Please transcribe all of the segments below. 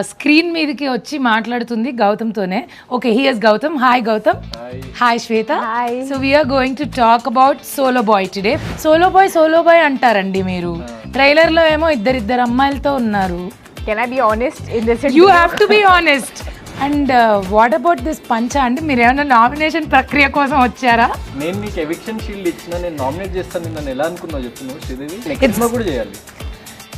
Screen మీదకి వచ్చి మాట్లాడుతుంది గౌతమ్తోనే. Okay, here's Gautam. Hi Gautam. Hi Shweta. So we are going to talk about solo boy today. Solo boy అంటారండి మీరు. ట్రైలర్ లో ఏమో ఇద్దరు అమ్మాయిలతో ఉన్నారు. Can I be honest in this? You have to be honest. And what about this పంచా అండి? మీరు ఏమైనా నామినేషన్ ప్రక్రియ కోసం వచ్చారా? నేను నీకు ఎవిక్షన్ షీల్డ్ ఇచ్చిన, నేను నామినేట్ చేస్తాను. నన్ను ఎలా అనుకున్నావు చెప్పు నువ్వు శ్రీదేవి? నెక్స్ట్ కూడా చేయాలి.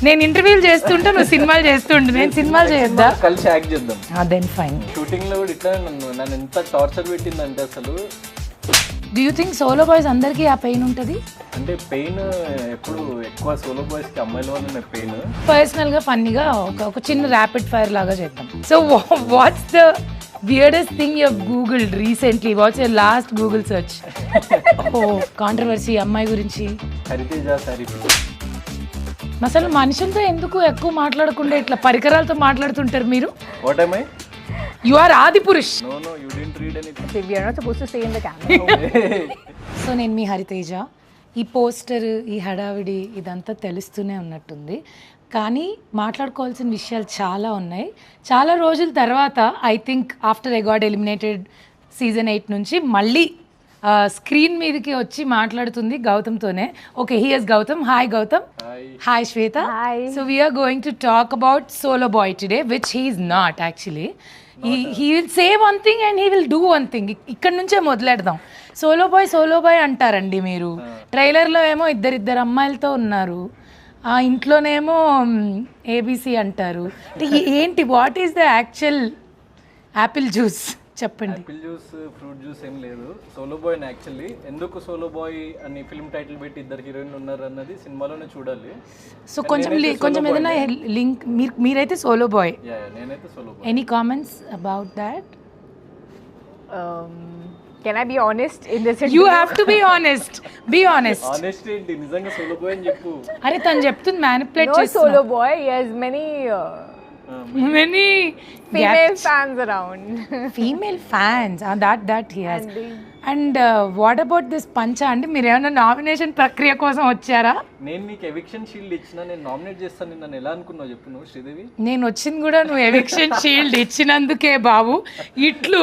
నేను ఇంటర్వ్యూలు చేస్తుంటే నువ్వు సినిమాలు చేస్తుంటే నేను సినిమాలు చేయొద్దా? కలిసి యాక్ట్ చేద్దాం. Then fine. షూటింగ్ లో కూడా ఇట్లా నన్ను ఎంత టార్చర్ పెట్టిందంటే అసలు. Do you think solo boys అందరికీ ఆ పెయిన్ ఉంటుంది? అంటే పెయిన్ ఎప్పుడు ఎక్కువ సోలో బాయ్స్ కి అమ్మాయిల వల్ల పెయిన్. పర్సనల్ గా ఫన్నీగా ఒక చిన్న ర్యాపిడ్ ఫైర్ లాగా చేద్దాం. So what's the weirdest thing you have googled recently? What's your last Google search? Controversy అమ్మాయి గురించి. హరితేజ సారీ. అసలు మనుషులతో ఎందుకు ఎక్కువ మాట్లాడకుండా ఇట్లా పరికరాలతో మాట్లాడుతుంటారు మీరు? What am I? You are Adipurush. No, you didn't read anything. We are not supposed to stay in the camera. So నేను మీ హరితేజ. ఈ పోస్టర్, ఈ హడావిడి ఇదంతా తెలుస్తూనే ఉన్నట్టుంది, కానీ మాట్లాడుకోవాల్సిన విషయాలు చాలా ఉన్నాయి. చాలా రోజుల తర్వాత I think after I got eliminated season 8 నుంచి మళ్ళీ స్క్రీన్ మీదకి వచ్చి మాట్లాడుతుంది గౌతమ్తోనే. Okay, here's Gautam. Hi Gautam. Hi Shweta. So we are going to talk about solo boy today, which he is not actually. He will say one thing and he will do one thing. ఇక్కడ నుంచే మొదలెడదాం. Solo boy అంటారండి మీరు. ట్రైలర్లో ఏమో ఇద్దరు అమ్మాయిలతో ఉన్నారు, ఆ ఇంట్లోనేమో ఏబీసీ అంటారు. ఏంటి, what is the actual apple juice చెప్పండి. యాపిల్ జ్యూస్, ఫ్రూట్ జ్యూస్ ఏం లేదు. Solo boy actually. ఎందుకు సోలో బాయ్ అని ఫిల్మ్ టైటిల్ పెట్టి ఇద్దరు హీరోయిన్లు ఉన్నారు అన్నది సినిమాలోనే చూడాలి. సో కొంచెం ఏదైనా లింక్. మీరైతే సోలో బాయ్. నేనైతే solo boy. Any comments about that? Can I be honest in this? You have to be honest. Be honest. Honest ఏంటి? నిజంగా సోలో బాయ్ అని చెప్పు. అరే తను చెప్తుంది మ్యానిపులేట్ No చేస్తున్నా. solo boy. He has many female fans around. Female fans. That he has. And what about this పంచా అండి? మీరు ఏమైనా నామినేషన్ ప్రక్రియ కోసం వచ్చారా? నేను నీకు ఎవిక్షన్ షీల్డ్ ఇచ్చిన, నేను నామినేట్ చేస్తాను. నన్ను ఎలా అనుకున్నావు చెప్పు నువ్వు శ్రీదేవి? నేను వచ్చింది కూడా నువ్వు ఎవిక్షన్ షీల్డ్ ఇచ్చినందుకే బాబు. ఇట్లు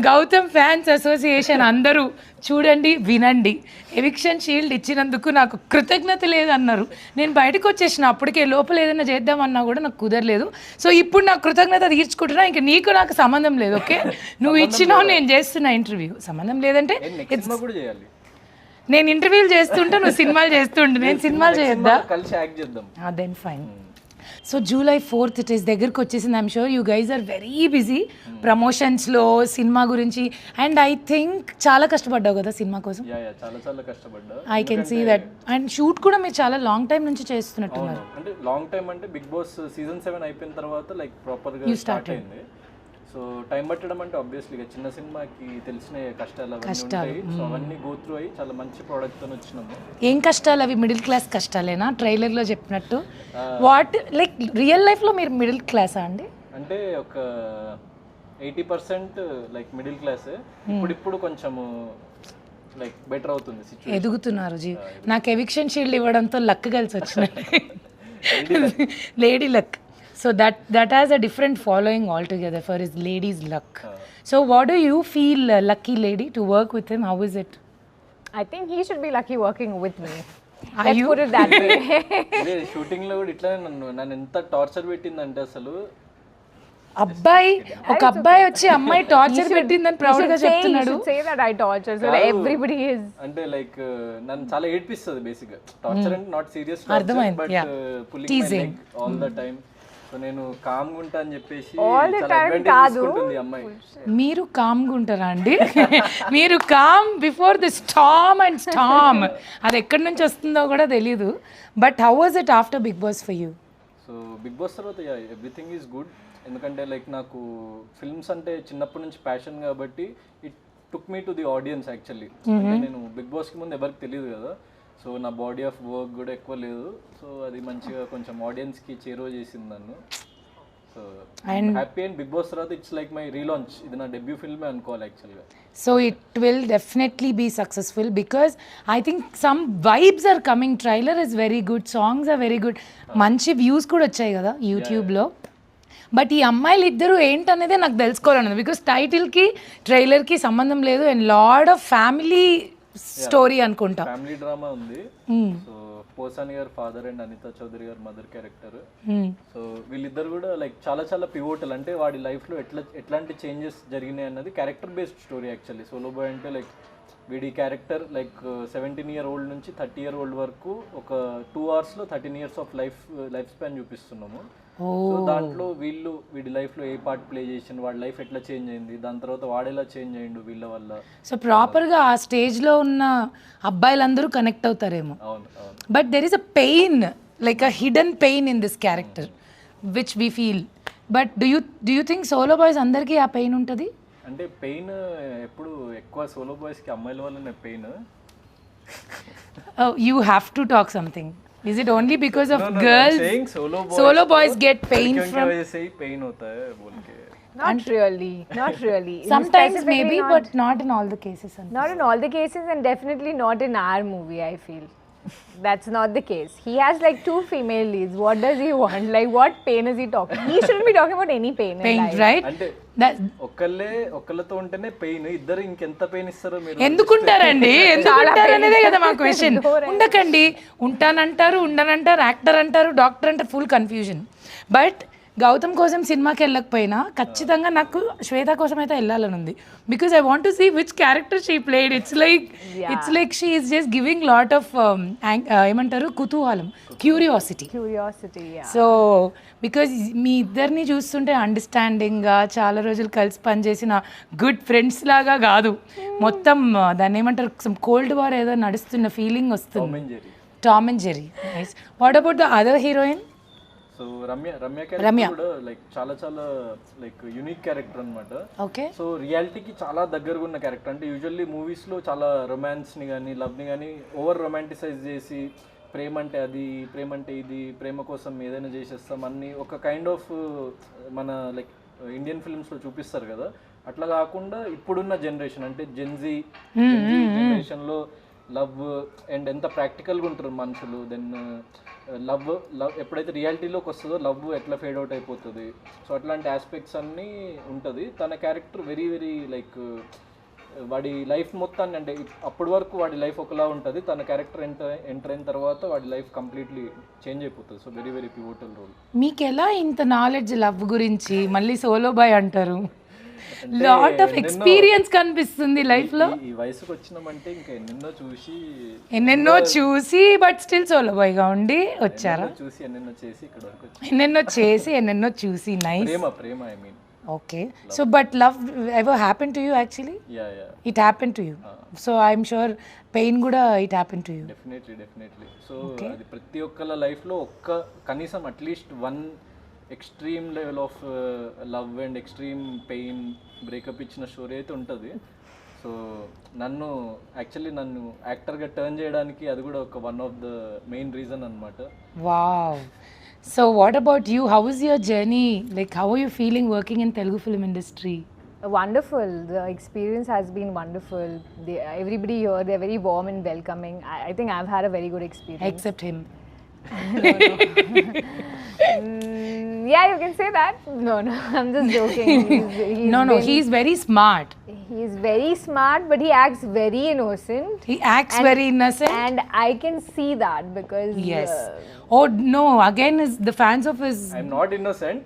గౌతమ్ ఫ్యాన్స్ అసోసియేషన్ అందరూ చూడండి, వినండి. ఎవిక్షన్ షీల్డ్ ఇచ్చినందుకు నాకు కృతజ్ఞత లేదన్నారు. నేను బయటకు వచ్చేసిన అప్పటికే, లోపల ఏదైనా చేద్దామన్నా కూడా నాకు కుదరలేదు. సో ఇప్పుడు నాకు కృతజ్ఞత తీర్చుకుంటున్నా. ఇంకా నీకు నాకు సంబంధం లేదు. ఓకే, నువ్వు ఇచ్చినావు, నేను చేస్తున్నా ఇంటర్వ్యూ. సంబంధం లేదంటే నేను ఇంటర్వ్యూలు చేస్తుంటే నువ్వు సినిమాలు చేస్తుంటే నేను సినిమాలు చేయొద్దా? కలిసి యాక్ట్ చేద్దాం. Then fine. So July 4th it is దగ్గరకు వచ్చేసింది. I'm sure you guys are very busy ప్రమోషన్స్లో, సినిమా గురించి. అండ్ ఐ థింక్ చాలా కష్టపడ్డావు కదా సినిమా కోసం. చాలా కష్టపడ్డా. I can see that. And shoot కూడా మీరు చాలా లాంగ్ టైం నుంచి చేస్తున్నట్టున్నారు. అంటే లాంగ్ టైం అంటే బిగ్ బాస్ సీజన్ 7 అయిపోయిన తర్వాత లైక్ ప్రాపర్గా స్టార్ట్ అయింది. సో టైం పట్టడం అంటే ఆబ్వియస్లీగా చిన్న సినిమాకి తెలిసిన కష్టాలు అవన్నీ ఉంటాయి. సో అవన్నీ గో త్రూ అయ్యి చాలా మంచి ప్రోడక్ట్తో వచ్చినాము. ఏం కష్టాలు అవి? మిడిల్ క్లాస్ కష్టాలేనా ట్రైలర్లో చెప్పినట్టు? వాట్ లైక్ రియల్ లైఫ్లో మీరు మిడిల్ క్లాసా అండి? అంటే ఒక 80% లైక్ మిడిల్ క్లాస్. ఇప్పుడు కొంచెము లైక్ బెటర్ అవుతుంది సిచ్యువేషన్. ఎదుగుతున్నారు జీ. నాకు ఎవిక్షన్ షీల్డ్ ఇవ్వడంతో లక్ కలిసి వచ్చినట్టు. Lady luck. So that has a different following altogether for his lady's luck. So what do you feel, lucky lady, to work with him? How is it? I think he should be lucky working with me. Are Let's you? put it that way. Shooting లో కూడా ఇట్లా నన్ను ఎంత torture పెట్టిందంటే అసలు. ఒక అబ్బాయి వచ్చి అమ్మాయి టార్చర్ పెట్టిందని ప్రౌడ్ గా చెప్తున్నాడు. Say that I torture, so everybody is. అంటే లైక్ నన్ను చాలా ఏడ్పిస్తుంది బేసిక్ గా. టార్చర్ అంటే నాట్ సీరియస్ అర్థమైంది. But pulling my leg all the time. So నేను కామ్ గా ఉంటా అని చెప్పేసి చాలా అడ్వాంటేజ్ తీసుకుంటుంది అమ్మాయి. మీరు కామ్ గా ఉంటారా అండి? మీరు calm before the storm and storm. అది ఎక్కడి నుంచి వస్తుందో కూడా తెలీదు. But how was it after Bigg Boss for you? So Bigg Boss తర్వాత ఎవ్రీథింగ్ ఈజ్ గుడ్. ఎందుకంటే లైక్ నాకు ఫిల్మ్స్ అంటే చిన్నప్పటి నుంచి ప్యాషన్ కాబట్టి it took me to the audience actually. అంటే నేను బిగ్ బాస్కి ముందు ఎవరికి తెలియదు కదా. సో నా బాడీ ఆఫ్ వర్క్ కూడా ఎక్కువ లేదు. సో అది మంచిగా కొంచెం ఆడియన్స్కి చేరువ చేసింది నన్ను. So happy. And Bigg Boss తర్వాత ఇట్స్ లైక్ మై రీలాంచ్. ఇది నా డెబ్యూ ఫిల్మే అనుకోవాలి యాక్చువల్గా. So it will definitely be successful because I think some vibes are coming. Trailer is very good, songs are very good. మంచి views కూడా వచ్చాయి కదా యూట్యూబ్లో. బట్ ఈ అమ్మాయిలు ఇద్దరు ఏంటనేదే నాకు తెలుసుకోవాలన్నది, బికాస్ టైటిల్కి ట్రైలర్కి సంబంధం లేదు and lot of family story అనుకుంటా. ఫ్యామిలీ డ్రామా ఉంది. సో పోసాని గారు ఫాదర్ అండ్ అనితా చౌదరి గారు మదర్ క్యారెక్టర్. సో వీళ్ళిద్దరు కూడా లైక్ చాలా చాలా పివోటల్, అంటే వాడి లైఫ్లో ఎట్లాంటి చేంజెస్ జరిగినాయి అన్నది character based story actually. Solo boy అంటే లైక్ వీడి క్యారెక్టర్ లైక్ 17-year-old నుంచి 30-year-old వరకు ఒక 2 hours-లో 13 years ఆఫ్ లైఫ్ స్పాన్ చూపిస్తున్నాము. సో దాంట్లో వీడి లైఫ్లో ఏ పార్ట్ ప్లే చేసిండు, వాడి లైఫ్ ఎట్లా చేంజ్ అయింది, దాని తర్వాత వాడెలా చేంజ్ అయ్యిండు వీళ్ళ వల్ల. సో ప్రాపర్గా ఆ స్టేజ్లో ఉన్న అబ్బాయిలందరూ కనెక్ట్ అవుతారేమో. అవును అవును. But there is a pain, like a hidden pain in this character which we feel. But do you think solo boys అందరికీ ఆ పెయిన్ ఉంటుంది? అంటే పెయిన్ ఎప్పుడు ఎక్కువ సోలో బాయ్స్కి అమ్మాయిల వల్లనే pain. You have to talk something. Is it only because of girls? Solo boys get pain from. pain hota hai bol ke. Not really, not really. Sometimes Specifically maybe, not, but not in all the cases. not in all the cases, and definitely not in our movie, I feel. That's not the case. He has like 2 female leads. What does he want? Like what pain is he talking? He shouldn't be talking about any pain in Pain, life. right? అంటే ఒక్కళ్ళతో ఉంటేనే pain, ఇద్దరు ఇంకెంత pain ఇస్తారో మీరు. ఎందుకుంటారండి, ఎందుకుంటారు అనేదే కదా మా question. ఉండకండి, ఉంటానంటారు, ఉండనంటారు, యాక్టర్ అంటారు, డాక్టర్ అంటారు, ఫుల్ కన్ఫ్యూజన్. బట్ గౌతమ్ కోసం సినిమాకి వెళ్ళకపోయినా ఖచ్చితంగా నాకు శ్వేత కోసం అయితే వెళ్ళాలని ఉంది, because I want to see which character she played. It's like she is just giving lot of ఏమంటారు కుతూహలం, క్యూరియాసిటీ. Yeah. సో బికాజ్ మీ ఇద్దరిని చూస్తుంటే అండర్స్టాండింగ్గా చాలా రోజులు కలిసి పనిచేసిన గుడ్ ఫ్రెండ్స్ లాగా కాదు, మొత్తం దాన్ని ఏమంటారు కోల్డ్ వార్ ఏదో నడుస్తున్న ఫీలింగ్ వస్తుంది. Tom and Jerry. Nice. What about the other heroine? So Ramya character కూడా లైక్ చాలా చాలా లైక్ యూనిక్ క్యారెక్టర్ అనమాట. ఓకే. సో రియాలిటీకి చాలా దగ్గరగా ఉన్న క్యారెక్టర్. అంటే యూజువల్లీ మూవీస్లో చాలా రొమాన్స్ని కానీ లవ్ని కానీ ఓవర్ రొమాంటిసైజ్ చేసి ప్రేమ అంటే అది, ప్రేమ అంటే ఇది, ప్రేమ కోసం ఏదైనా చేసేస్తాం అన్ని ఒక కైండ్ ఆఫ్ మన లైక్ ఇండియన్ ఫిల్మ్స్లో చూపిస్తారు కదా, అట్లా కాకుండా ఇప్పుడున్న జనరేషన్ అంటే జెన్జీ జనరేషన్లో లవ్ అండ్ ఎంత ప్రాక్టికల్గా ఉంటారు మనుషులు. దెన్ లవ్ ఎప్పుడైతే రియాలిటీలోకి వస్తుందో లవ్ ఎట్లా ఫేడ్ అవుట్ అయిపోతుంది. సో అట్లాంటి ఆస్పెక్ట్స్ అన్నీ ఉంటుంది. తన క్యారెక్టర్ వెరీ వెరీ లైక్ వాడి లైఫ్ మొత్తాన్ని, అంటే అప్పటి వరకు వాడి లైఫ్ ఒకలా ఉంటుంది, తన క్యారెక్టర్ ఎంటర్ అయిన తర్వాత వాడి లైఫ్ కంప్లీట్లీ చేంజ్ అయిపోతుంది. So very very pivotal role. మీకు ఎలా ఇంత నాలెడ్జ్ లవ్ గురించి? మళ్ళీ సోలో బాయ్ అంటారు, లాట్ ఆఫ్ ఎక్స్పీరియన్స్ కనిపిస్తుంది లైఫ్ లో. ఈ వయసుకు వచ్చినామంటే ఇంకా ఎన్నెన్నో చూసి బట్ స్టిల్ సోలో బాయ్ గా ఉండి వచ్చారా? ఎన్నెన్నో చేసి ఎన్నెన్నో చూసి. నైస్. ప్రేమ I mean. Okay. So but love ever happen to you actually? It happen to you. So I'm sure pain కూడా it happen to you. Definitely. So అది ప్రతి ఒక్కళ్ళ లైఫ్లో కనీసం at least 1 extreme level of love and extreme pain breakup ఇచ్చిన story అయితే ఉంటుంది. So నన్ను యాక్టర్గా టర్న్ చేయడానికి అది కూడా ఒక one of the main reason అనమాట. Wow. So what about you? How is your journey? Like how are you feeling working in Telugu film industry? Wonderful. The experience has been wonderful. Everybody here, they're very warm and welcoming. I think I've had a very good experience. Except him. Yeah, you can say that. No, I'm just joking. He's very smart. He's very smart, but he acts very innocent. He acts very innocent. And I can see that because... Yes. Oh, no. Again, the fans of his... I'm not innocent.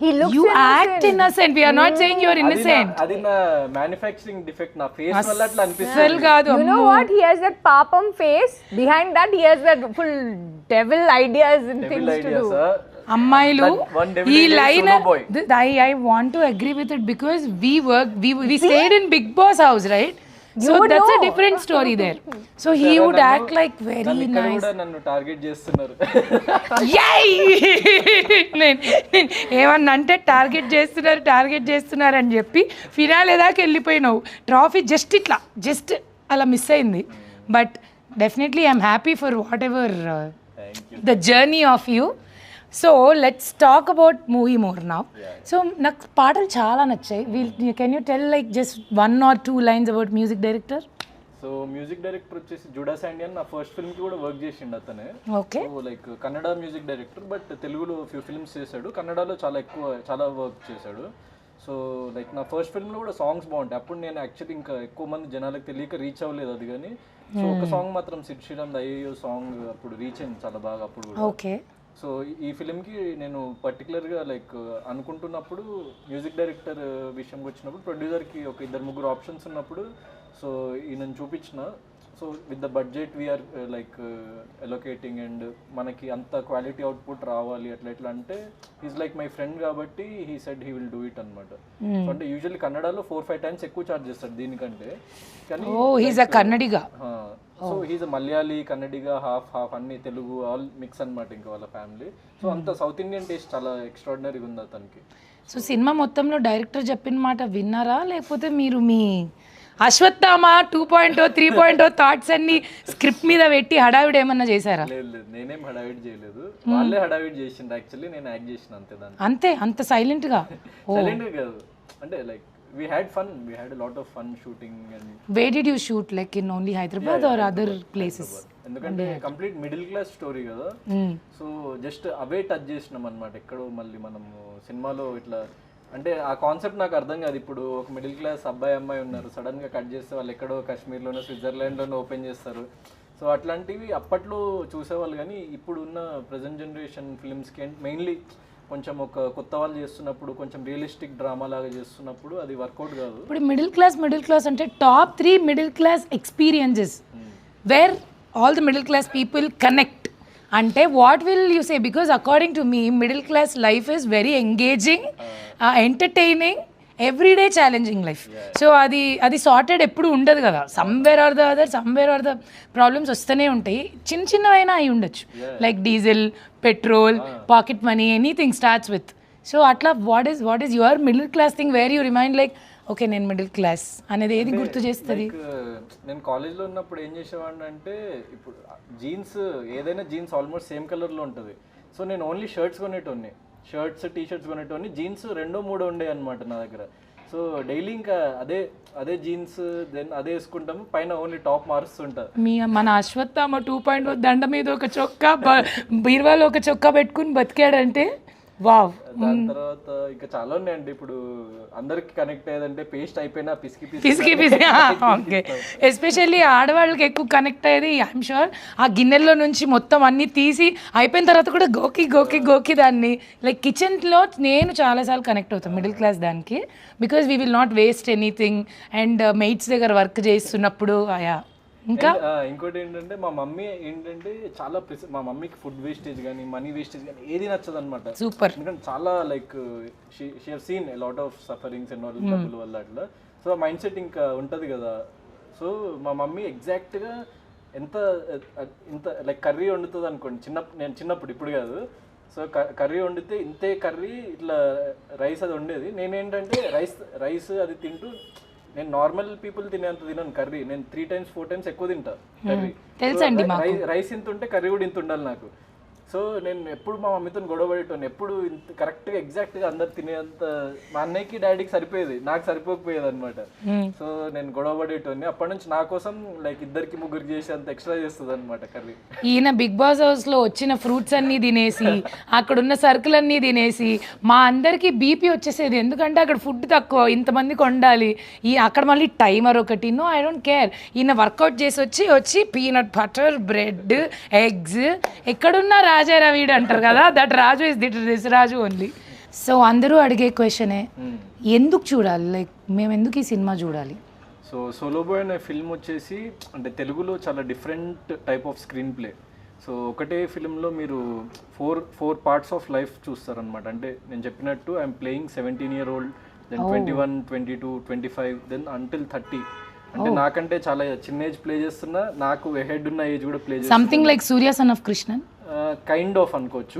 He looks you innocent. Act innocent. We are not saying you're innocent. అది నా manufacturing defect. నా face వల్ల అట్లా అనిపిస్తుంది. అసలు కాదు. You know what? He has that papam face. Behind that, he has that full devil ideas and things to do. అమ్మాయిలు ఈ line I want to agree with it because we stayed in Big Boss house, right? So that's a different story there. So he would act like very nice. కూడా నన్ను target చేస్తున్నారు. ఏమన్నా అంటే target చేస్తున్నారు అని చెప్పి ఫినాలే దాకా వెళ్ళిపోయినావు. Trophy just అలా మిస్ అయింది. But definitely I'm happy for what ever the journey of you. So let's talk about movie more now. So నాకు పాటలు చాలా నచ్చాయి. Can you tell like just 1 or 2 lines about music director? So so music director వచ్చేసి జుడా Sandy అని నా first ఫిల్మ్కి కూడా work చేసిండు అతనే. Okay. So like Kannada music director, but తెలుగులో ఫ్యూ ఫిల్మ్స్ చేశాడు, కన్నడలో చాలా వర్క్ చేశాడు. సో లైక్ నా ఫస్ట్ ఫిల్మ్లో కూడా సాంగ్స్ బాగుంటాయి. అప్పుడు నేను యాక్చువల్లీ ఇంకా ఎక్కువ మంది జనాలకు తెలియక రీచ్ అవ్వలేదు అది, కానీ సో ఒక సాంగ్ మాత్రం సిడ్ శ్రీరామ్ అయ్యో సాంగ్ అప్పుడు రీచ్ అయింది చాలా బాగా అప్పుడు కూడా. ఓకే. సో ఈ ఫిలింకి నేను పర్టికులర్గా లైక్ అనుకుంటున్నప్పుడు మ్యూజిక్ డైరెక్టర్ విషయంకి వచ్చినప్పుడు ప్రొడ్యూసర్కి ఒక 2-3 ఆప్షన్స్ ఉన్నప్పుడు సో ఈయనను చూపించిన. So with the budget we're like allocating and మనకి అంత క్వాలిటీ అవుట్పుట్ రావాలి అట్లా అంటే ఈజ్ లైక్ మై ఫ్రెండ్ కాబట్టి he said he will do it అనమాట. సో అంటే యూజువల్లీ కన్నడలో 4-5 టైమ్స్ ఎక్కువ చార్జ్ చేస్తాడు దీనికంటే, కానీ Kannadiga. So he's Malayali Kannadiga half అన్ని తెలుగు ఆల్ మిక్స్ అనమాట ఇంకా వాళ్ళ ఫ్యామిలీ. సో అంత సౌత్ ఇండియన్ టేస్ట్ చాలా ఎక్స్ట్రాడినరీగా ఉంది అతనికి. సో సినిమా మొత్తంలో డైరెక్టర్ చెప్పిన మాట విన్నారా, లేకపోతే మీరు మీ అశ్వత్థామ 2.0 3.0 థాట్స్ అన్ని స్క్రిప్ట్ మీద పెట్టి హడావిడి ఏమన్నా చేశారా? లేదు, నేనేం హడావిడి చేయలేదు, వాళ్ళే హడావిడి చేసిండ్రు. యాక్చువల్లీ నేను యాక్ట్ చేసిన అంతే దాన్ని. అంత సైలెంట్ గా కాదు, అంటే like we had a lot of fun shooting. And where did you shoot, like in only Hyderabad or other places? ఎందుకంటే కంప్లీట్ మిడిల్ క్లాస్ స్టోరీ కదా, సో జస్ట్ అవే టచ్ చేసినాం అనమాట. ఎక్కడో మళ్ళీ మనము సినిమాలో ఇట్లా అంటే ఆ కాన్సెప్ట్ నాకు అర్థం కాదు. ఇప్పుడు ఒక మిడిల్ క్లాస్ అమ్మాయి ఉన్నారు, సడన్ గా కట్ చేస్తే వాళ్ళు ఎక్కడో కాశ్మీర్లోనో స్విట్జర్లాండ్లోనో ఓపెన్ చేస్తారు. సో అట్లాంటివి అప్పట్లో చూసేవాళ్ళు, కానీ ఇప్పుడు ఉన్న ప్రజెంట్ జనరేషన్ ఫిల్మ్స్కి మెయిన్లీ కొంచెం ఒక కొత్త వాళ్ళు చేస్తున్నప్పుడు కొంచెం రియలిస్టిక్ డ్రామా లాగా చేస్తున్నప్పుడు అది వర్కౌట్ కాదు. ఇప్పుడు మిడిల్ క్లాస్ అంటే top 3 middle class experiences where all the middle class people connect అంటే what will you say? Because according to me middle class life is very engaging, entertaining, everyday challenging life. So అది sorted ఎప్పుడు ఉండదు కదా, somewhere or the problems వస్తూనే ఉంటాయి. చిన్నవైనా అయి ఉండొచ్చు, like diesel, petrol, pocket money, anything starts with. So అట్లా what is your middle class thing where you remind like okay నేను మిడిల్ క్లాస్ అనేది ఏది గుర్తు చేస్తుంది? నేను కాలేజ్లో ఉన్నప్పుడు ఏం చేసేవాడిని అంటే, ఇప్పుడు జీన్స్ ఏదైనా జీన్స్ ఆల్మోస్ట్ సేమ్ కలర్లో ఉంటుంది. సో నేను ఓన్లీ షర్ట్స్ కొనేటోని, షర్ట్స్ టీ-షర్ట్స్ కొనేటోని, జీన్స్ 2-3 ఉండే అనమాట నా దగ్గర. సో డైలీ ఇంకా అదే జీన్స్ దెన్ అదే వేసుకుంటాము, పైన ఓన్లీ టాప్ మారుస్తుంటా. మన అశ్వత్థామ 2.0 దండ మీద ఒక చొక్కా, బీర్వాలో ఒక చొక్కా పెట్టుకుని బతికాడంటే వావ్. దాని తర్వాత ఇంకా చాలా ఉన్నాయండి. ఇప్పుడు అందరికి కనెక్ట్ అయ్యేదంటే పేస్ట్ అయిపోయినా పిసికి ఓకే. ఎస్పెషల్లీ ఆడవాళ్ళకి ఎక్కువ కనెక్ట్ అయ్యేది ఐఎమ్ షూర్ ఆ గిన్నెల్లో నుంచి మొత్తం అన్ని తీసి అయిపోయిన తర్వాత కూడా గోకి దాన్ని లైక్ కిచెన్లో నేను చాలాసార్లు కనెక్ట్ అవుతాను మిడిల్ క్లాస్ దానికి, because we will not waste anything. And mates దగ్గర వర్క్ చేస్తున్నప్పుడు ఇంకా ఇంకోటి ఏంటంటే మా మమ్మీ చాలా మా మమ్మీకి ఫుడ్ వేస్టేజ్ కానీ మనీ వేస్టేజ్ కానీ ఏది నచ్చదు అనమాట. సూపర్. ఎందుకంటే చాలా like she have seen a lot of sufferings and all డబ్బుల వల్ల అట్లా. సో ఆ మైండ్ సెట్ ఇంకా ఉంటుంది కదా. సో మా మమ్మీ ఎగ్జాక్ట్గా ఇంత లైక్ కర్రీ వండుతుంది అనుకోండి, నేను చిన్నప్పుడు, ఇప్పుడు కాదు. సో కర్రీ వండితే ఇంతే కర్రీ ఇట్లా రైస్ అది వండేది. నేనేంటంటే రైస్ అది తింటూ నేను నార్మల్ పీపుల్ తినేంత తినను కర్రీ, నేను 3 times 4 times ఎక్కువ తింటా కర్రీ. రైస్ ఇంత ఉంటే కర్రీ కూడా ఇంత ఉండాలి నాకు. సో నేను ఎప్పుడు మా మమ్మీతో గొడవ పడేటోని, ఎప్పుడు ఇంత కరెక్ట్గా ఎగ్జాక్ట్గా అందరు తినేంత మా అన్నయ్యకి డాడీకి సరిపోయేది, నాకు సరిపోకపోయేది అనమాట. సో నేను గొడవ పడేటోని. అప్పటి నుంచి నా కోసం లైక్ 2-3 చేసి అంత ఎక్స్ట్రా చేస్తుంది అనమాట కర్రీ. ఈయన బిగ్ బాస్ హౌస్లో వచ్చిన ఫ్రూట్స్ అన్నీ తినేసి అక్కడున్న సరుకులన్నీ తినేసి మా అందరికీ బీపీ వచ్చేసేది. ఎందుకంటే అక్కడ ఫుడ్ తక్కువ, ఇంతమందికి వండాలి, అక్కడ మళ్ళీ టైమర్ ఒకటి. No I don't care. ఈయన వర్కౌట్ చేసి వచ్చి పీనట్ బటర్, బ్రెడ్, ఎగ్స్, ఎక్కడున్నా రాజారా వీడు అంటారు కదా, that Raju is this Raju only. So అందరూ అడిగే క్వశ్చనే, ఎందుకు చూడాలి, లైక్ మేము ఎందుకు ఈ సినిమా చూడాలి? సో సోలో బాయ్ అనే ఫిల్మ్ వచ్చేసి అంటే తెలుగులో చాలా different type of screenplay. So ఒకటే ఫిల్మ్లో మీరు ఫోర్ పార్ట్స్ ఆఫ్ లైఫ్ చూస్తారనమాట. అంటే నేను చెప్పినట్టు I'm playing 17-year-old, then 21, 22, 25, then until 30. అంటే నాకంటే చాలా చిన్న ఏజ్ ప్లే చేస్తున్నా, నాకు హెడ్ ఉన్న ఏజ్ కూడా ప్లే చేస్తున్నా. Something like Surya son of Krishnan kind of అనుకోవచ్చు.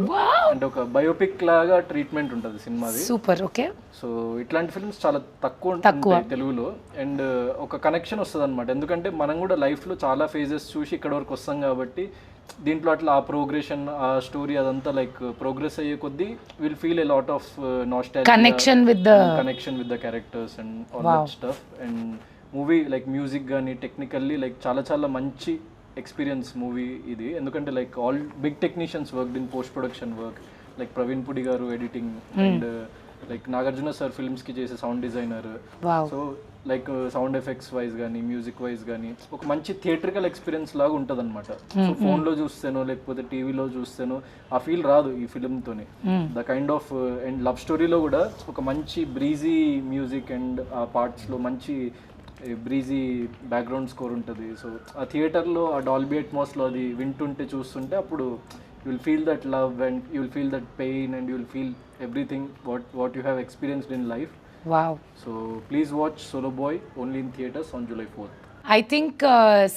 అంటే ఒక బయోపిక్ లాగా ట్రీట్మెంట్ ఉంటుంది సినిమాది. సూపర్. ఓకే. సో ఇట్లాంటి ఫిల్మ్స్ చాలా తక్కువ ఉంటాయి తెలుగులో. అండ్ ఒక కనెక్షన్ వస్తుంది అనమాట, ఎందుకంటే మనం కూడా లైఫ్లో చాలా ఫేజెస్ చూసి ఇక్కడ వరకు వస్తాం కాబట్టి దీంట్లో అట్లా ఆ ప్రోగ్రెషన్, ఆ స్టోరీ అదంతా లైక్ ప్రోగ్రెస్ అయ్యే కొద్దీ will feel a lot of nostalgia, connection with the characters and all that stuff. And movie like music కానీ టెక్నికల్లీ లైక్ చాలా చాలా మంచి ఎక్స్పీరియన్స్ మూవీ ఇది. ఎందుకంటే like all big technicians work in post production work, like Praveen Pudi గారు editing and like Nagarjuna sir ఫిల్మ్స్కి చేసే sound designer. So like sound effects wise కానీ మ్యూజిక్ వైజ్ కానీ ఒక మంచి థియేట్రికల్ ఎక్స్పీరియన్స్ లాగా ఉంటుంది అనమాట. సో ఫోన్లో చూస్తేనో లేకపోతే టీవీలో చూస్తేనో ఆ ఫీల్ రాదు ఈ ఫిల్మ్తోని. The kind of and love స్టోరీలో కూడా ఒక మంచి బ్రీజీ మ్యూజిక్ అండ్ ఆ పార్ట్స్లో మంచి బ్రీజీ బ్యాక్గ్రౌండ్ స్కోర్ ఉంటుంది. సో ఆ థియేటర్లో ఆ డాల్బీ అట్మాస్లో అది వింటుంటే చూస్తుంటే అప్పుడు you will feel that love and you will feel that pain and you will feel everything what you have experienced in life. Wow. So please watch Solo Boy only in theaters on July 4th. I think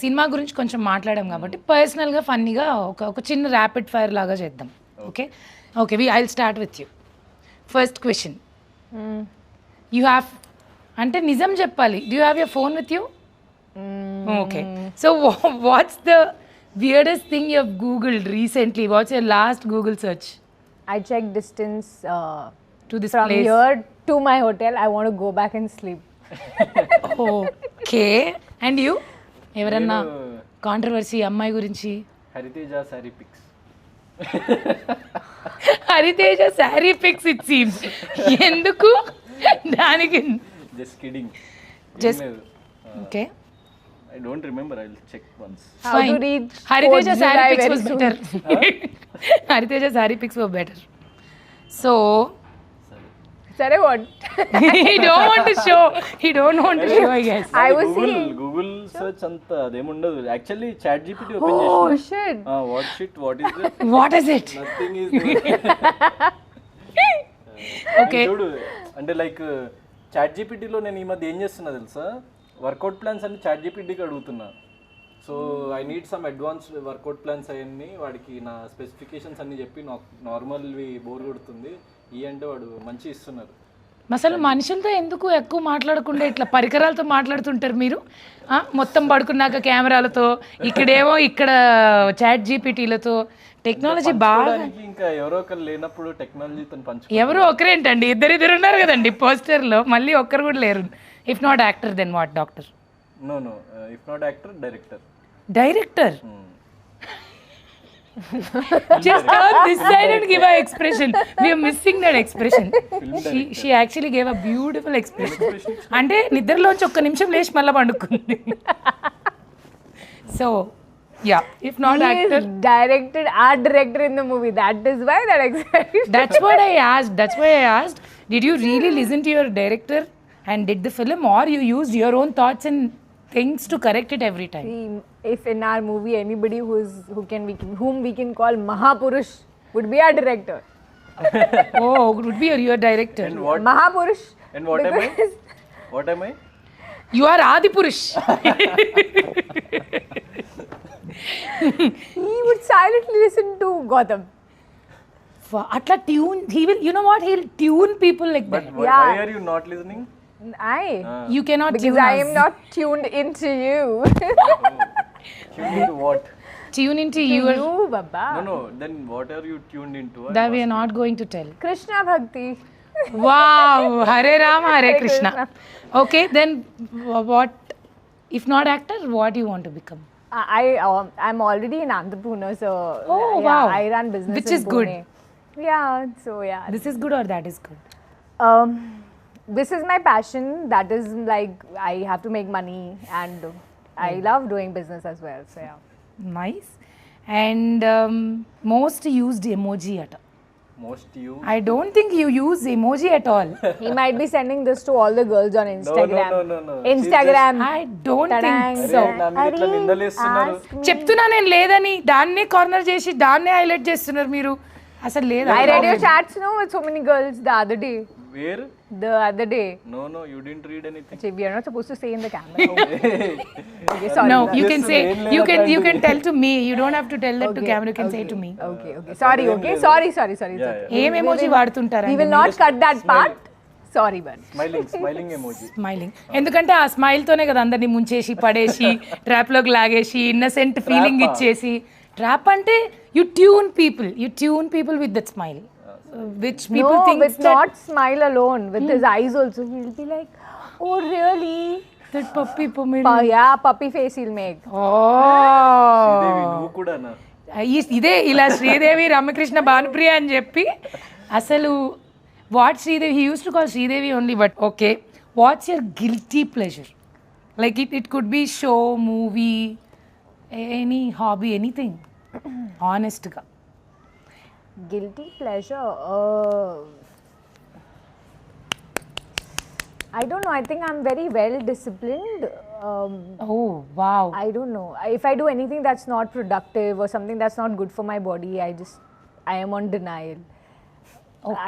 cinema గురించి కొంచెం మాట్లాడాం కాబట్టి పర్సనల్గా ఫన్నీగా ఒక చిన్న rapid fire లాగా చేద్దాం. Okay okay I will start with you. First question, you have అంటే నిజం చెప్పాలి, do you have your phone with you? Okay, so what's the weirdest thing you have googled recently? What's your last Google search? I checked distance To this from place? here to my hotel. I want to go back and sleep. Okay. And you? ఎవరన్నా controversy అమ్మాయి గురించి? Hariteja sari pics. Hariteja sari pics it seems. ఎందుకు దానికి? Just kidding. Just okay. I don't remember. I'll check once. How to reach Hariteja 4th saree July pics very was soon. better. Hariteja saree pics were better. So Sorry, what? he don't want to show. He don't want to show, I guess. I was seeing. Google search అంతా అదేముండదు. Actually chat GPT open Oh చేసిన. shit. What shit? What is it? What is it? Nothing is Okay. చూడు అంటే like chat జీపీటీలో నేను ఈ మధ్య ఏం చేస్తున్నా తెలుసా, వర్కౌట్ ప్లాన్స్ అన్ని చాట్ జీపీటీకి అడుగుతున్నా. So I need some advanced work out plans అవన్నీ వాడికి నా స్పెసిఫికేషన్స్ అన్ని చెప్పి నార్మల్వి బోర్ కొడుతుంది ఈ అంటే వాడు మంచి ఇస్తున్నారు. అసలు మనుషులతో ఎందుకు ఎక్కువ మాట్లాడకుండా ఇట్లా పరికరాలతో మాట్లాడుతుంటారు మీరు? మొత్తం పడుకున్నాక కెమెరాలతో, ఇక్కడేమో ఇక్కడ చాట్ జీపీటీలతో టెక్నాలజీ బాగా. ఇంకా ఎవరో ఒకరు లేనప్పుడు టెక్నాలజీతో పంచు. ఎవరో ఒకరేంటండి, ఇద్దరు ఉన్నారు కదండి పోస్టర్లో, మళ్ళీ ఒక్కరు కూడా లేరు. If not actor then what? Doctor? No if not actor director. Director? Just turn this side and give her expression. We are missing that expression. She actually gave a beautiful expression. అంటే నిద్రలోంచి ఒక్క నిమిషం లేచి మళ్ళీ పండుకుంది. So yeah, if not He actor. is directed art director in the movie. That is why that excited. That's what I asked. That's why I asked. Did you really listen to your director and did the film, or you used your own thoughts and things to correct it every time? See, if in our movie anybody whom we can call Mahapurush would be our director. Oh, would be your director. And what? Mahapurush. And what am I? because What am I? You are Adipurush. he would silently listen to Gotham. Atla tune, he will, you know what, he'll tune people like But that. why Yeah. are you not listening? You cannot Because tune I us. am not tuned into you. Tuned into what? Tune into To your, you, Baba. No. Then what are you tuned into? that we are not going to tell. Krishna Bhakti. Wow, Hare Rama, Hare Hare Krishna. Krishna. Okay, then what, if not actor, what do you want to become? I'm already an entrepreneur, so Oh, yeah, wow. I run business Which in is good. Pune. Yeah, so yeah. This is good or that is good? This is my passion. That is like I have to make money, and I love doing business as well. So yeah. Nice. And most used emoji at all. Most you. I don't think you use emoji at all. He might be sending this to all the girls on Instagram. No. Instagram. I don't Ta-dang. think so. నా మీద ఇట్లా నిందలేస్తున్నారు. ask me. చెప్తున్నా నేను లేదని, దాన్నే corner చేసి దాన్నే highlight చేస్తున్నారు మీరు. అసలు లేదా? I read your chats, no, with so many girls the other day. Where? The other day. No, you didn't read anything. Actually, we are not supposed to say in the camera. Okay, sorry. No, sir. you can Just say, rain you like can tell to me. You don't have to tell that to Okay, camera. You can say to me. Okay. Sorry. Okay. Sorry. It's Yeah, okay. ఏం emoji వాడుతుంటారా? We will not cut that part. Sorry, but. Smiling emoji. Smiling. ఎందుకంటే ఆ smile తోనే కదా అందరినీ ముంచేసి పడేసి trap లోకి లాగేసి ఇన్నసెంట్ ఫీలింగ్ ఇచ్చేసి. ట్రాప్ అంటే you tune people with that smile, which people No, think with that not smile alone. With his eyes also, he'll be like, "Oh, really? That puppy పొమ్మిడి Yeah, puppy face he'll make. ఓ శ్రీదేవి నువ్వు కూడా ఇదే ఇలా శ్రీదేవి రమ్యకృష్ణ భానుప్రియ అని చెప్పి అసలు what Sridevi he use to call Sridevi only but okay what's your guilty pleasure like it could be show movie any hobby anything ఆనెస్ట్గా Guilty pleasure. I don't know. I think I'm very well disciplined. Oh wow I don't know. If I do anything that's not productive or something that's not good for my body, I am on denial.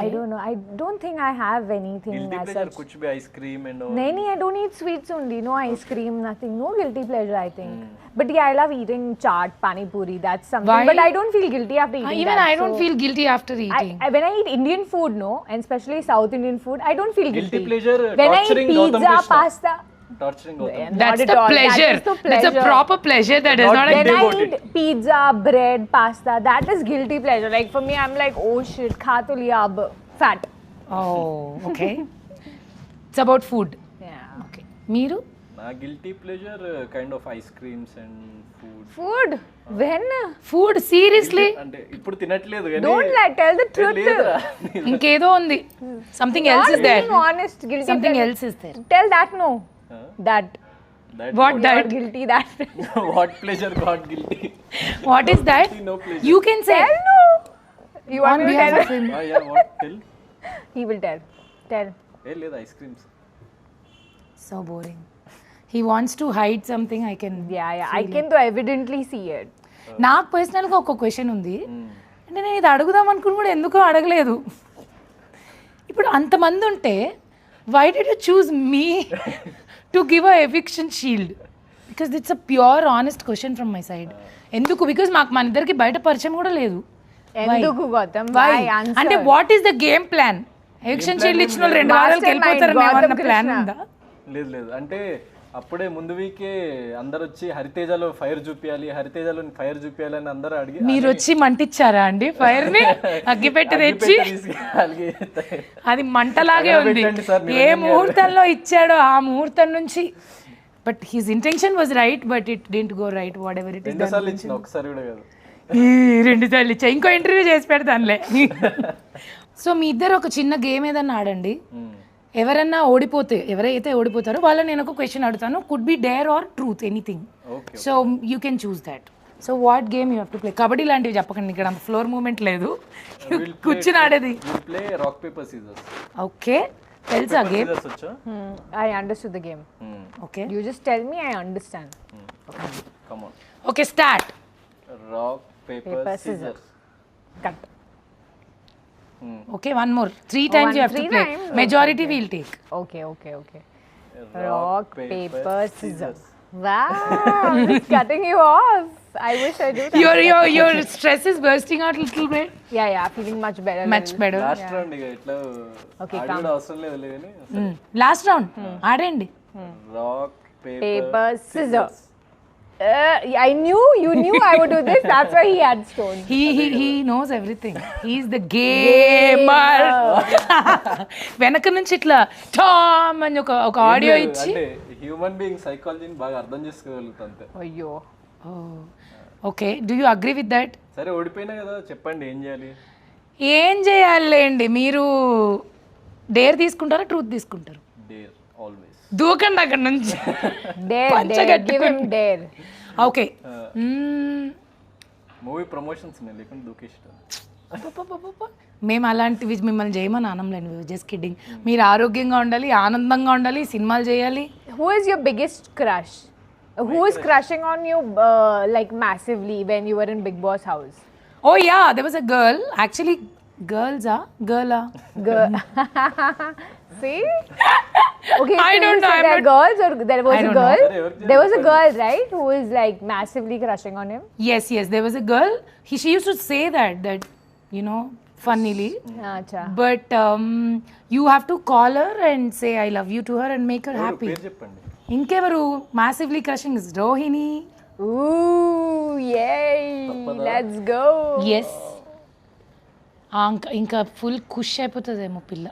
I don't know. I don't think I have anything guilty as pleasure such. కుచ్ బి ice cream and Naini, I don't eat sweets only. No ice cream, nothing. No guilty pleasure, I think. But yeah, I love eating chaat, pani puri. That's something. Why? But I don't feel guilty after eating even that. I don't so feel guilty after eating when I eat Indian food, no, and especially South Indian food, I don't feel Guilty guilty. pleasure, When I eat torturing Gautam pizza, Krishna. pasta. Torturing అవుతుంది that's Not the at all. pleasure That is the that's a pleasure. proper pleasure that is Not not a When guilty I about eat pizza, bread, pasta, that is guilty pleasure. Like for me, I'm like, oh shit, kha to liya ab, fat. oh okay it's about food Yeah. okay మీరు నా guilty pleasure kind of ice creams and food Food? When? Food seriously అంటే ఇప్పుడు తినట్లేదు కానీ Don't lie, tell the truth. లేదురా ఇంకేదో ఉంది something Not else is there being honest, guilty something pleasure. Else is there Tell that no. That. what You're that guilty that. What pleasure got guilty what is that no pleasure. you can say Tell no. You want on me to behalf tell? of him yeah what tell He will tell. Tell. ఏ లేదు ice creams so boring he wants to hide something I can Yeah. I can though evidently see it. నాకు పర్సనల్గా ఒక question ఉంది అంటే నేను ఇది అడుగుదాం అనుకుని కూడా ఎందుకో అడగలేదు ఇప్పుడు అంతమంది ఉంటే why did you choose me to give a eviction shield because it's a pure honest question from my side ఎందుకు బికాస్ మాకు మన ఇద్దరికి బయట పరిచయం కూడా లేదు ఎందుకు గౌతమ్? Why? Why? Answer. అంటే what is the game plan eviction shield ఇచ్చిన వాళ్ళు 2 వారాలకు Mastermind, వెళ్ళిపోతారని ఏమన్నా Gautam ప్లాన్ Krishna. ఉందా లేదు లేదు అంటే అప్పుడే ముందు వీకే అందరు వచ్చి హరితేజలో ఫైర్ చూపించాలి హరితేజలో ఫైర్ చూపించాలి అని అందరూ అడిగి మీరు వచ్చి మంటిచ్చారా అండి ఫైర్ ని అగ్గిపెట్టి తెచ్చి అది మంటలాగే ఉంది పెట్టండి సార్, ఏ ముహూర్తంలో ఇచ్చాడో ఆ ముహూర్తం నుంచి but his intention was right but it didn't go right what ever it is రెండుసార్లు ఇచ్చిన ఒకసారి కూడా కాదు 2 సార్లు ఇచ్చా ఇంకో ఇంటర్వ్యూ చేసి పెడతానులే సో మీ ఇద్దరు ఒక చిన్న గేమ్ ఏదన్నా ఆడండి ఎవరన్నా ఓడిపోతే ఎవరైతే ఓడిపోతారో వాళ్ళని నేను ఒక క్వశ్చన్ అడుగుతాను could be dare or truth anything okay so you can choose that so what game you have to play kabaddi లాంటివి చెప్పకండి ఇక్కడ అంత ఫ్లోర్ మూమెంట్ లేదు కూర్చుని ఆడేది will play rock paper scissors okay తెలుసా గేమ్ సీజర్స్ వచ్చా I understood the game. Okay You just tell me, I understand. Come on okay start rock paper Paper, scissors Cut. Okay one more 3 times you have to 3 play times? majority we'll take Okay. Rock, paper, scissors. Wow, I'm just cutting you off. I wish I do that. your stress is bursting out a little bit Yeah, feeling much better. much better last round ఇక ఇట్లా Okay, ఆడి కూడా అవసరం లేదు కానీ last round ఆడండి rock Paper, paper scissors. I knew you knew I would do this. That's why he had stones. he knows everything he's the gamer వెనక నుంచి ఇట్లా టామ్ అని ఒక ఆడియో ఇచ్చి అంటే హ్యూమన్ బీయింగ్ సైకాలజీని బాగా అర్థం చేసుకోగలుగుతా అంతే Ayyo. Okay do you agree with that సరే ఓడిపోయినా కదా చెప్పండి ఏం చేయాలి ఏం చేయాలండి మీరు డేర్ తీసుకుంటారా ట్రూత్ తీసుకుంటారు డేర్ ఆల్వేస్ దూకండి అక్కడ నుంచి Dare. Give him dare. Okay movie promotions ఉన్నాయి లేకుండా దూకేష్టం మేము అలాంటివి మిమ్మల్ని చేయమని ఆనంలేండి జస్ట్ కిడ్డింగ్ మీరు ఆరోగ్యంగా ఉండాలి ఆనందంగా ఉండాలి సినిమాలు చేయాలి Who is your biggest crush? Who is crushing on you like massively when you were in Big Boss house? Oh yeah they was a girl actually గర్ల్సా గర్లా Girl. See? Okay, I so don't you know, said I'm there are girls or there was I a don't know. girl? There was a girl, right, who is like massively crushing on him? yes there was a girl she used to say that you know funnily Acha. but you have to call her and say I love you to her and make her happy పేరు చెప్పండి ఇంకెవరు massively crushing is Rohini Ooh, yay! Let's go. Yes ఇంకా full ఖుష్ అయిపోతుందేమో పిల్ల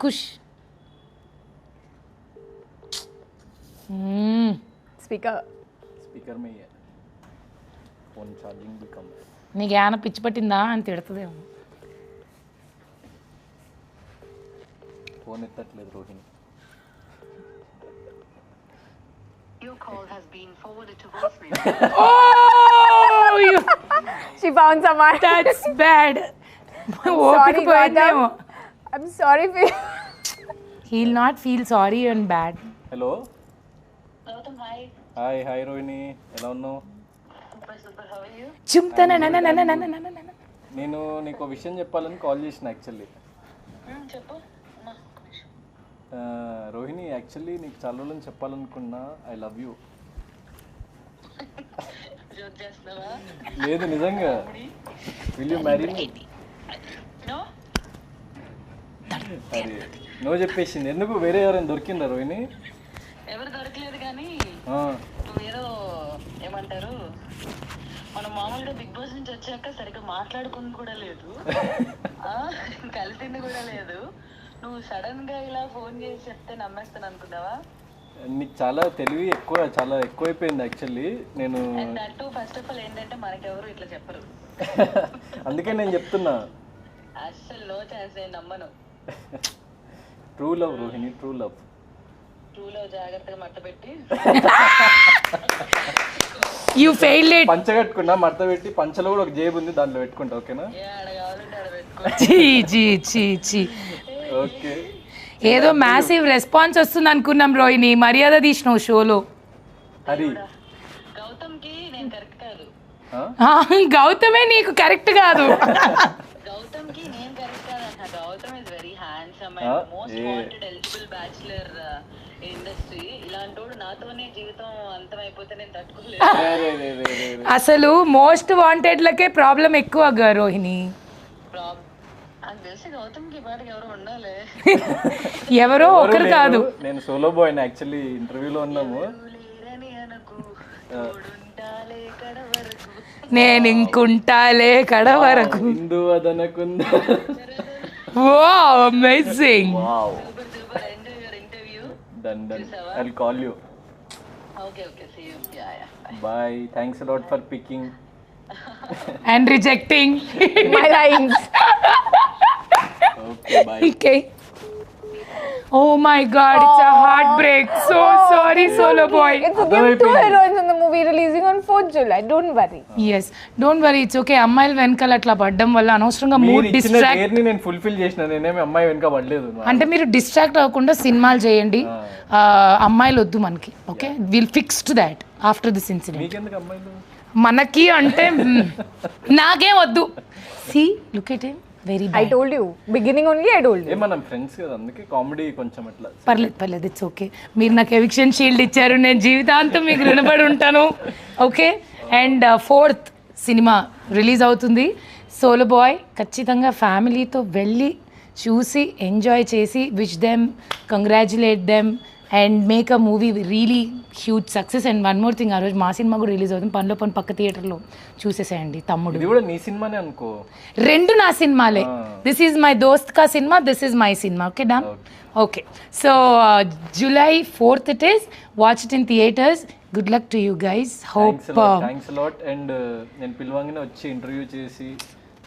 ఖుష్ Speaker. Speaker में ही है phone charging भी कम है నీకు ఏమైనా పిచ్చి పట్టిందా అని తిడుతుందేమో. फोन ఎత్తట్లేదు Rohini Your call has been forwarded to voicemail. Oh, She found someone. that's bad. ఓపిక Sorry, పోయిందేమో. Gautam. I'm sorry for you. He'll not feel sorry and bad. Hello Gautam, hi. Hi hi Rohini ఎలా ఉన్నావు Super, how are you? చుంతన నేను నీకు ఒక విషయం చెప్పాలని call చేసిన actually చెప్పు. రోహిణి యాక్చువల్లీ నీకు చాలా రోజులు చెప్పాలనుకున్నా ఐ లవ్ యూ జోక్ చేస్తున్నావా? లేదు నిజంగా will you marry me No? అరే నువ్వు చెప్పేసింది ఎందుకు వేరే ఎవరైనా దొరికిందా రోహిణి ఎవరు దొరకలేదు కానీ ఆ, నువ్వేదో ఏమంటారు మనం మామూలుగా బిగ్ బాస్ నుంచి వచ్చాక సరిగ్గా మాట్లాడుకుంది కూడా లేదు ఆ, కలిసింది కూడా లేదు. నువ్వు సడన్ గా ఇలా ఫోన్ చేసి చెప్తే నమ్మేస్తాను అనుకున్నావా? నీకు చాలా తెలివి ఎక్కువ చాలా ఎక్కువైపోయింది యాక్చువల్లీ నేను and that first of all ఏంటంటే మనకెవరు ఇట్లా చెప్పరు. అందుకే నేను చెప్తున్నా అస్సలు నో ఛాన్స్, నేను నమ్మను. True love Rohini true love ట్రూలో జాగ్రత్తగా మట్ట పెట్టి You failed it. పంచ కట్టుకున్నా మడత పెట్టి పంచలో కూడా ఒక జేబు ఉంది దాంట్లో పెట్టుకుంటా ఓకేనా ఏ ఆడ కావాలంటే ఆడ పెట్టుకో. చీ. ఓకే ఏదో మ్యాసివ్ రెస్పాన్స్ వస్తుంది అనుకున్నాం రోహిణి, మర్యాద తీసినావు షోలో. హరి గౌతమ్కి నేను కరెక్ట్ కాదు. గౌతమే నీకు కరెక్ట్ కాదు. గౌతమ్కి నేను కరెక్ట్ కాదు అంట. Gautam is very handsome and most wanted eligible bachelor industry. ఇలాంటోడు నాతోనే జీవితం అంతమైపోతే నేను తట్టుకోలేదు. అసలు మోస్ట్ వాంటెడ్లకే ప్రాబ్లం ఎక్కువ రోహిణి. నాకు తెలిసి గౌతమ్కి పాటికి ఎవరు ఉండాలి. ఎవరో ఒకరు కాదు. నేను సోలో బాయ్ యాక్చువల్లీ ఇంటర్వ్యూలో ఉన్నాము లేరని అనకు, తోడుంటాలే కడ వరకు. నేను ఇంకుంటాలే కడ వరకు. హిందూ అదనకుందా wow amazing. Wow super enjoy your interview. Done I will call you okay see you. Yeah bye thanks a lot for picking And rejecting. My lines. okay bye Okay. Oh my god, it's a heartbreak. So sorry, Solo Boy. It's okay. We have 2 heroines in the movie releasing on 4th July. Don't worry. Yes, don't worry, it's okay. అమ్మాయిలు వెనకాల అట్లా పడ్డం వల్ల అనవసరంగా mood మీరు ఇచ్చిన distract. Dare ని నేను ఫుల్ఫిల్ చేసిన నేనేమి అమ్మాయి వెనక పడలేదు అంటే మీరు డిస్ట్రాక్ట్ అవ్వకుండా సినిమాలు చేయండి. అమ్మాయిలు వద్దు మనకి. Okay, will fix to that after this incident. మీకెందుకు అమ్మాయిలు మనకి అంటే నాకేం వద్దు. See look at him, very I bad. told you. Beginning only I told you. ఏ మనం ఫ్రెండ్స్ కదా అందుకే కామెడీ కొంచెం అట్లా పర్లేదు ఇట్స్ ఓకే. మీరు నాకు ఎవిక్షన్ షీల్డ్ ఇచ్చారు, నేను జీవితాంతం మీకు రుణపడి ఉంటాను. Okay, and 4th cinema release అవుతుంది సోలో బాయ్. ఖచ్చితంగా ఫ్యామిలీతో వెళ్ళి చూసి ఎంజాయ్ చేసి wish them, congratulate them and make a movie really huge success. And one more thing, ఆ రోజు మా సినిమా కూడా రిలీజ్ అవుతుంది. పనిలో పని పక్క థియేటర్లో చూసేసేయండి. తమ్ముడు ఇది కూడా నీ సినిమానే అనుకో. రెండు నా సినిమాలే. దిస్ ఈజ్ మై దోస్త్ కా cinema, this is my cinema. Okay done. Okay, so July 4th it is. Watch it in theaters. Good luck to you guys. Hope thanks a lot. And నేను పిలవంగానే వచ్చి ఇంటర్వ్యూ చేసి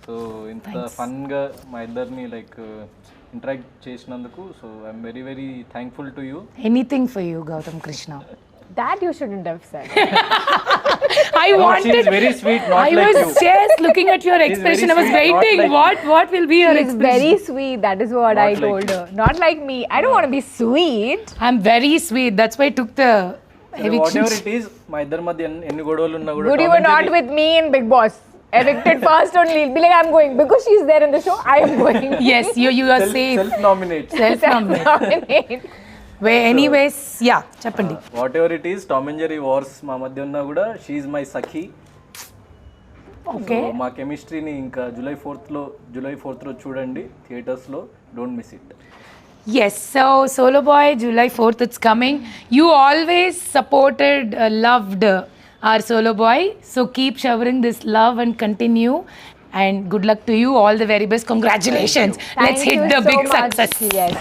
సో ఇంత fun గా మా ఇద్దరిని like interact చేసినందుకు so I'm very very thankful to you. anything for you, Gautam Krishna. That you shouldn't have said. I wanted. She is very sweet, not I like was you. just looking at your She's expression. I very was sweet, not waiting. like What will be your She's expression? very sweet. That is what Not I like told you. her. Not like me. I don't want to be sweet. I'm very sweet. That's why I took the what eviction. Ever it is మా ఇద్దరి మధ్య ఎన్ని గొడవలు ఉన్నా కూడా Good, you were not with me in Big Boss. Evicted first only. Be like, I'm going. Because she's there in the show, I am going. Yes, you are safe. Self nominate. Self-nominate. Anyways, yeah, చెప్పండి. What ever it is Tom and Jerry wars మా మధ్య ఉన్నా కూడా she my Sakhi. Okay. మా కెమిస్ట్రీని ఇంకా July 4th లో చూడండి థియేటర్స్లో. Don't miss it. Yes, so Solo Boy, July 4th, it's coming. You always supported, loved our Solo Boy. So keep showering this love and continue. And good luck to you. All the very best. Congratulations. Let's Thank hit you the so big much. success. Yes.